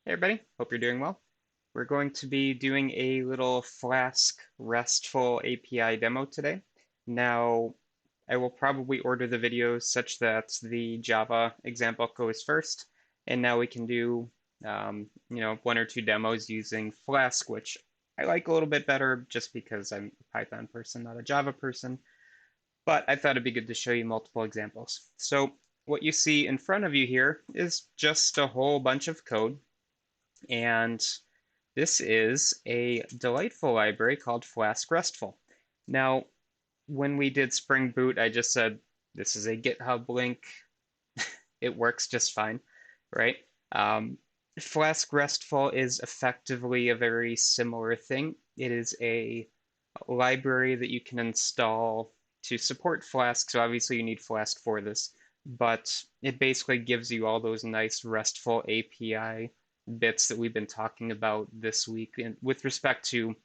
Hey everybody, hope you're doing well. We're going to be doing a little Flask RESTful API demo today. Now, I will probably order the videos such that the Java example goes first, and now we can do, one or two demos using Flask, which I like a little bit better just because I'm a Python person, not a Java person. But I thought it'd be good to show you multiple examples. So what you see in front of you here is just a whole bunch of code. And this is a delightful library called Flask RESTful. Now, when we did Spring Boot, I just said this is a GitHub link. It works just fine, right? Um, Flask RESTful is effectively a very similar thing. It is a library that you can install to support Flask. So obviously you need Flask for this, but it basically gives you all those nice RESTful API bits that we've been talking about this week and with respect to,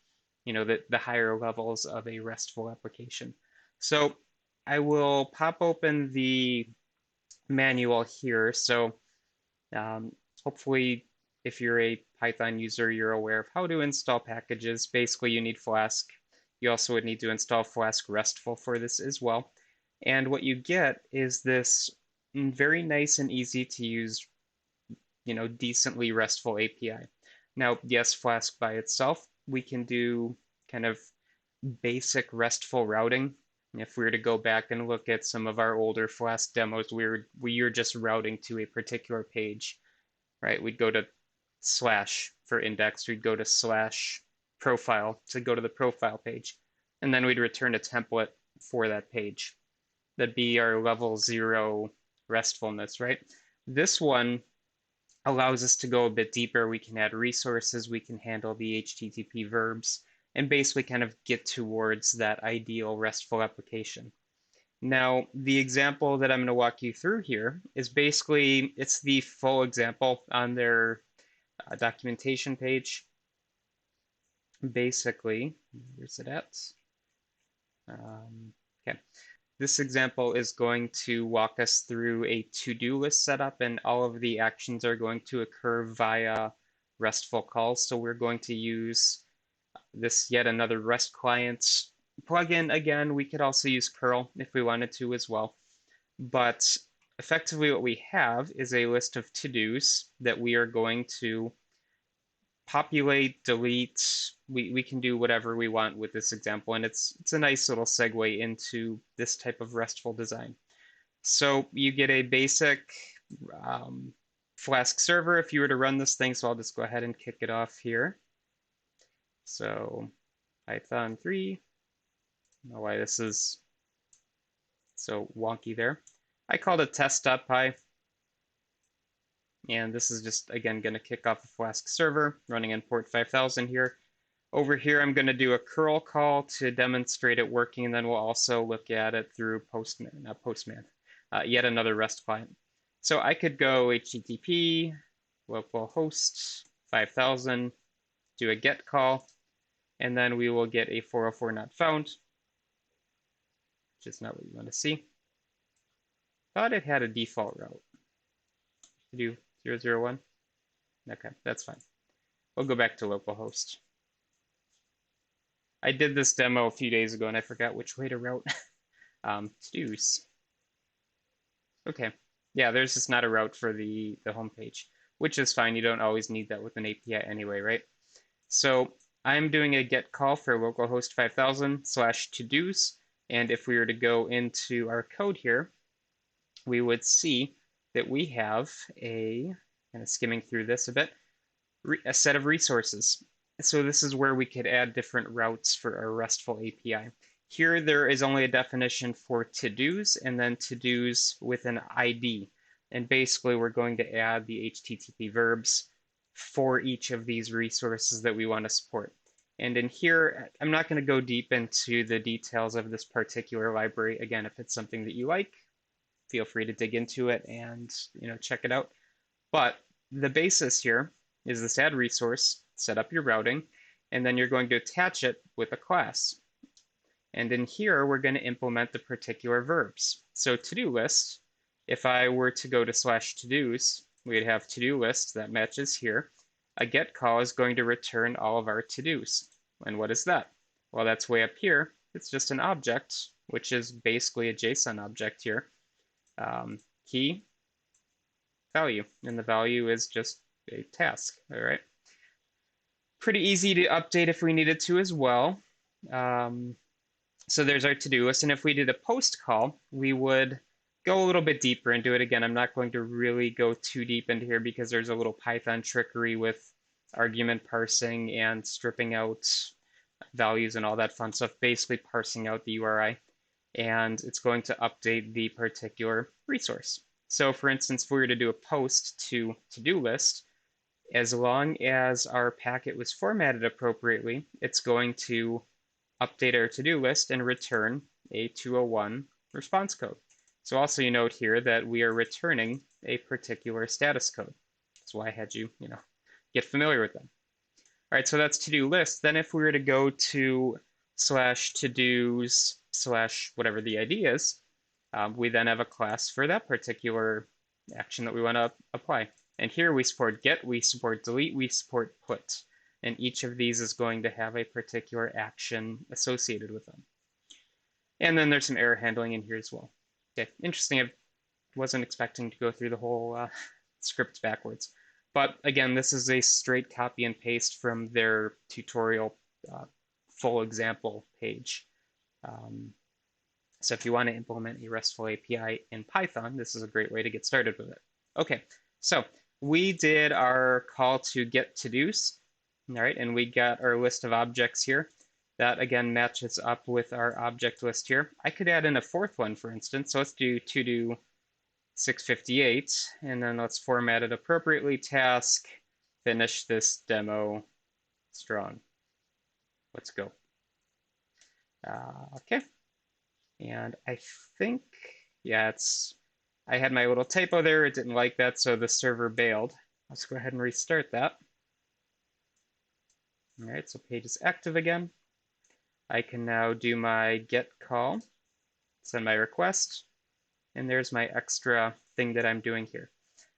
the higher levels of a RESTful application. So I will pop open the manual here. So um, hopefully if you're a Python user, you're aware of how to install packages. Basically, you need Flask. You also would need to install Flask RESTful for this as well. And what you get is this very nice and easy to use, decently RESTful API. Now, yes, Flask by itself, we can do kind of basic RESTful routing. If we were to go back and look at some of our older Flask demos, we were just routing to a particular page, right? We'd go to slash for index, we'd go to slash profile to go to the profile page, and then we'd return a template for that page. That'd be our level 0 RESTfulness, right? This one allows us to go a bit deeper. We can add resources, we can handle the HTTP verbs, and basically kind of get towards that ideal RESTful application. Now, the example that I'm going to walk you through here is basically, it's the full example on their documentation page. Basically, where's it at? Okay. This example is going to walk us through a to-do list setup, and all of the actions are going to occur via RESTful calls. So we're going to use this yet another REST client plugin. Again, we could also use curl if we wanted to as well. But effectively what we have is a list of to-dos that we are going to populate, delete. We can do whatever we want with this example, and it's a nice little segue into this type of RESTful design. So you get a basic Flask server if you were to run this thing. So I'll just go ahead and kick it off here. So Python 3. I don't know why this is so wonky there. I called it test.py. And this is just, again, going to kick off a Flask server running in port 5000 here. Over here, I'm going to do a curl call to demonstrate it working, and then we'll also look at it through Postman, yet another REST client. So I could go HTTP, localhost 5000, do a get call, and then we will get a 404 not found, which is not what you want to see. Thought it had a default route. Do 001. Okay, that's fine. We'll go back to localhost. I did this demo a few days ago and I forgot which way to route to-dos. Okay, yeah, there's just not a route for the home page, which is fine. You don't always need that with an API anyway, right? So I'm doing a get call for localhost 5000 / to-dos. And if we were to go into our code here, we would see that we have kind of skimming through this a bit, a set of resources. So this is where we could add different routes for our RESTful API. Here, there is only a definition for to-dos and then to-dos with an ID. And basically, we're going to add the HTTP verbs for each of these resources that we want to support. And in here, I'm not going to go deep into the details of this particular library. Again, if it's something that you like, feel free to dig into it and check it out. But the basis here is this add resource, set up your routing, and then you're going to attach it with a class. And in here, we're going to implement the particular verbs. So to-do list, if I were to go to /to-dos, we'd have to-do list that matches here. a get call is going to return all of our to-dos. And what is that? Well, that's way up here. It's just an object, which is basically a JSON object here. Key, value, and the value is just a task, all right? Pretty easy to update if we needed to as well. So there's our to-do list, and if we did a post call, we would go a little bit deeper into it. Again, I'm not going to really go too deep into here because there's a little Python trickery with argument parsing and stripping out values and all that fun stuff, basically parsing out the URI, and it's going to update the particular resource. So for instance, if we were to do a post to to-do list, as long as our packet was formatted appropriately, it's going to update our to-do list and return a 201 response code. So also you note here that we are returning a particular status code. That's why I had you, get familiar with them. All right, so that's to-do list. Then if we were to go to /todos/ whatever the ID is, we then have a class for that particular action that we want to apply. And here we support get, we support delete, we support put. And each of these is going to have a particular action associated with them. And then there's some error handling in here as well. Okay, interesting. I wasn't expecting to go through the whole script backwards. But again, this is a straight copy and paste from their tutorial full example page. So if you want to implement a RESTful API in Python, this is a great way to get started with it. Okay, so we did our call to get to-dos. All right, and we got our list of objects here. That again matches up with our object list here. I could add in a fourth one, for instance. So let's do to-do 658, and then let's format it appropriately. Task, finish this demo strong. Let's go. Okay, and I think, yeah, I had my little typo there. It didn't like that, so the server bailed. Let's go ahead and restart that. All right, so page is active again. I can now do my get call, send my request, and there's my extra thing that I'm doing here.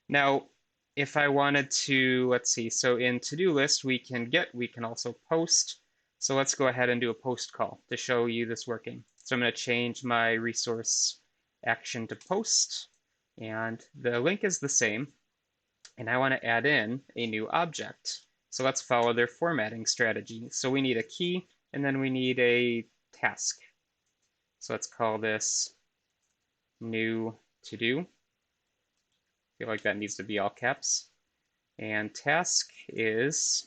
Now, if I wanted to, let's see, so in to-do list, we can also post. So let's go ahead and do a post call to show you this working. So I'm going to change my resource action to post, and the link is the same. And I want to add in a new object. So let's follow their formatting strategy. So we need a key, and then we need a task. So let's call this new to-do. I feel like that needs to be all caps. And task is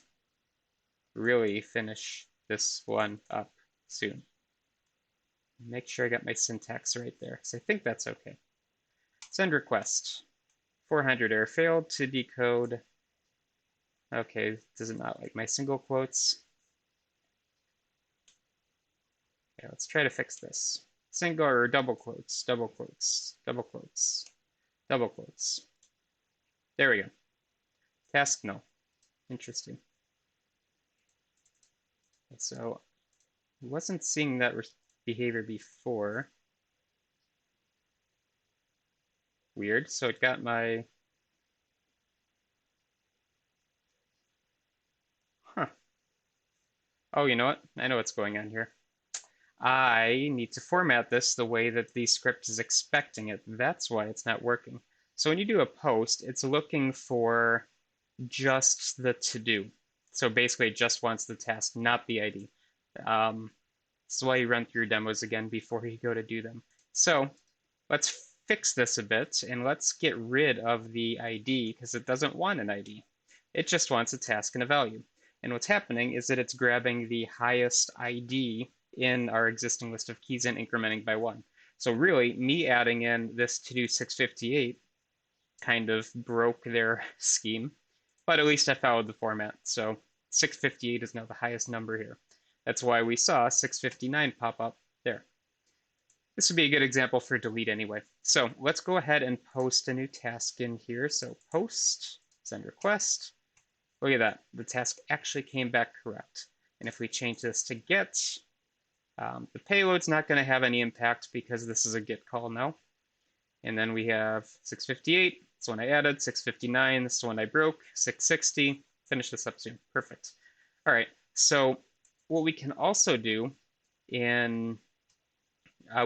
really finish this one up soon. Make sure I got my syntax right there, because I think that's okay. Send request. 400 error failed to decode. Okay, does it not like my single quotes? Okay, let's try to fix this. Single or double quotes, double quotes, double quotes, double quotes. There we go. Task no. Interesting. So I wasn't seeing that behavior before. Weird. So it got my... Huh. Oh, you know what? I know what's going on here. I need to format this the way that the script is expecting it. That's why it's not working. So when you do a post, it's looking for just the to-do. So basically it just wants the task, not the ID. That's why you run through your demos again before you go to do them. So let's fix this a bit, and let's get rid of the ID because it doesn't want an ID. It just wants a task and a value. And what's happening is that it's grabbing the highest ID in our existing list of keys and incrementing by 1. So really, me adding in this to-do 658 kind of broke their scheme, but at least I followed the format. So 658 is now the highest number here. That's why we saw 659 pop up there. This would be a good example for delete anyway. So let's go ahead and post a new task in here. So post, send request. Look at that. The task actually came back correct. And if we change this to get, the payload's not going to have any impact because this is a get call now. And then we have 658. This one I added. 659. This one I broke. 660. finish this up soon. Perfect. All right. So what we can also do in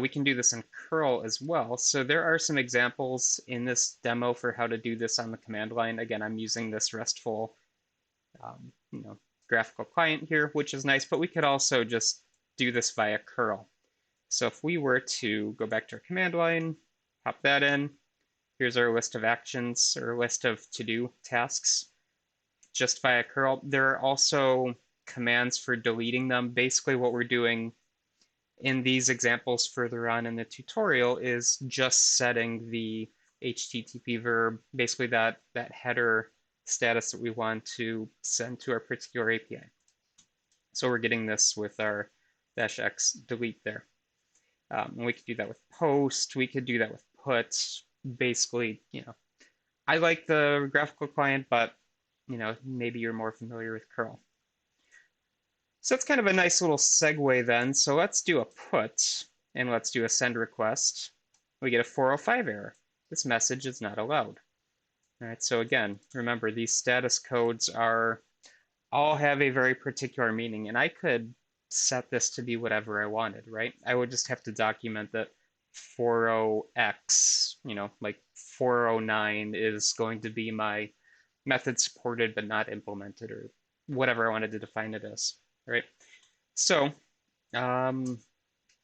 we can do this in curl as well. So there are some examples in this demo for how to do this on the command line. Again, I'm using this RESTful, you know, graphical client here, which is nice, but we could also just do this via curl. So if we were to go back to our command line, pop that in, here's our list of actions or list of to-do tasks just via curl. There are also commands for deleting them. Basically what we're doing in these examples further on in the tutorial is just setting the HTTP verb, basically that header status that we want to send to our particular API. So we're getting this with our -x delete there. And we could do that with post. We could do that with put. Basically, I like the graphical client, but maybe you're more familiar with curl. So that's kind of a nice little segue then. So let's do a put and let's do a send request. We get a 405 error. This message is not allowed. All right, so again, remember these status codes all have a very particular meaning, and I could set this to be whatever I wanted, right? I would just have to document that 40x, like 409 is going to be my method supported but not implemented, or whatever I wanted to define it as, right? So a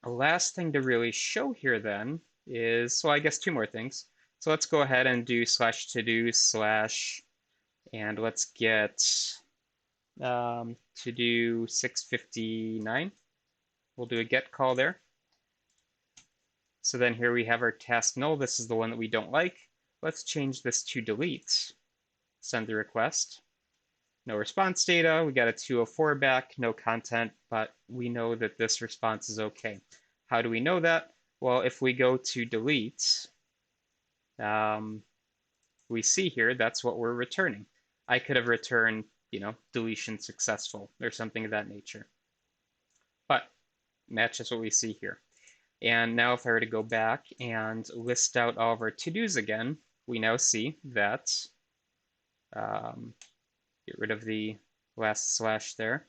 last thing to really show here then is, well, I guess two more things. So let's go ahead and do /to-do/ and let's get to do 659. We'll do a get call there. So then here we have our task null. This is the one that we don't like. Let's change this to delete. Send the request. No response data. We got a 204 back, no content, but we know that this response is okay. How do we know that? Well, if we go to delete, we see here that's what we're returning. I could have returned, deletion successful or something of that nature. But matches what we see here. And now if I were to go back and list out all of our to-dos again, we now see that, get rid of the last slash there.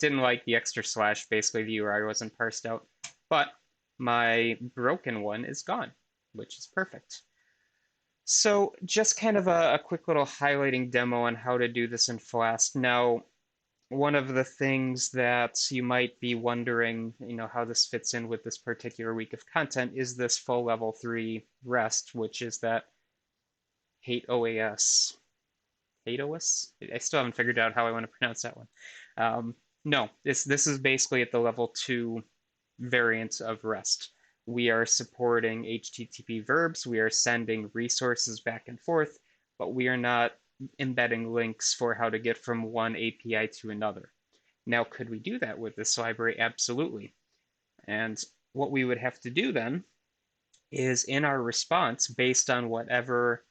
Didn't like the extra slash, basically the URI wasn't parsed out, but my broken one is gone, which is perfect. So just kind of a quick little highlighting demo on how to do this in Flask. Now, one of the things that you might be wondering, how this fits in with this particular week of content is this full level 3 REST, which is that hate OAS. Hate OS? I still haven't figured out how I want to pronounce that one. No, this is basically at the level 2 variant of REST. We are supporting HTTP verbs, we are sending resources back and forth, but we are not embedding links for how to get from one API to another. Now, could we do that with this library? Absolutely. And what we would have to do then is in our response, based on whatever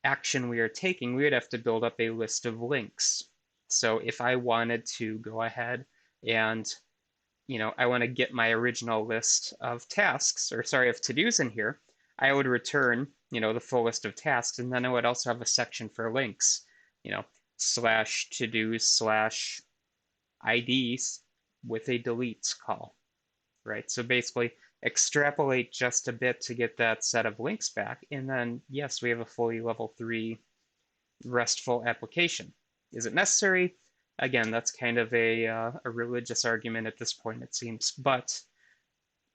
action we are taking, we would have to build up a list of links. So if I wanted to go ahead and I want to get my original list of tasks, or sorry, of to-dos in here, I would return, the full list of tasks, and then I would also have a section for links, /to-do/IDs with a delete call, right? So basically extrapolate just a bit to get that set of links back, and then yes, we have a fully level 3 RESTful application. Is it necessary? Again, that's kind of a religious argument at this point, it seems, but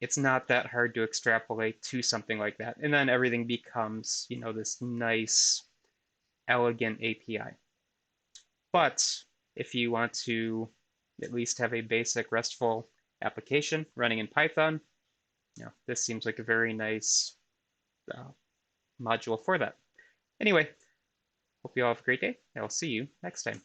it's not that hard to extrapolate to something like that. And then everything becomes, this nice, elegant API. But if you want to at least have a basic RESTful application running in Python, this seems like a very nice module for that. Anyway, hope you all have a great day. I will see you next time.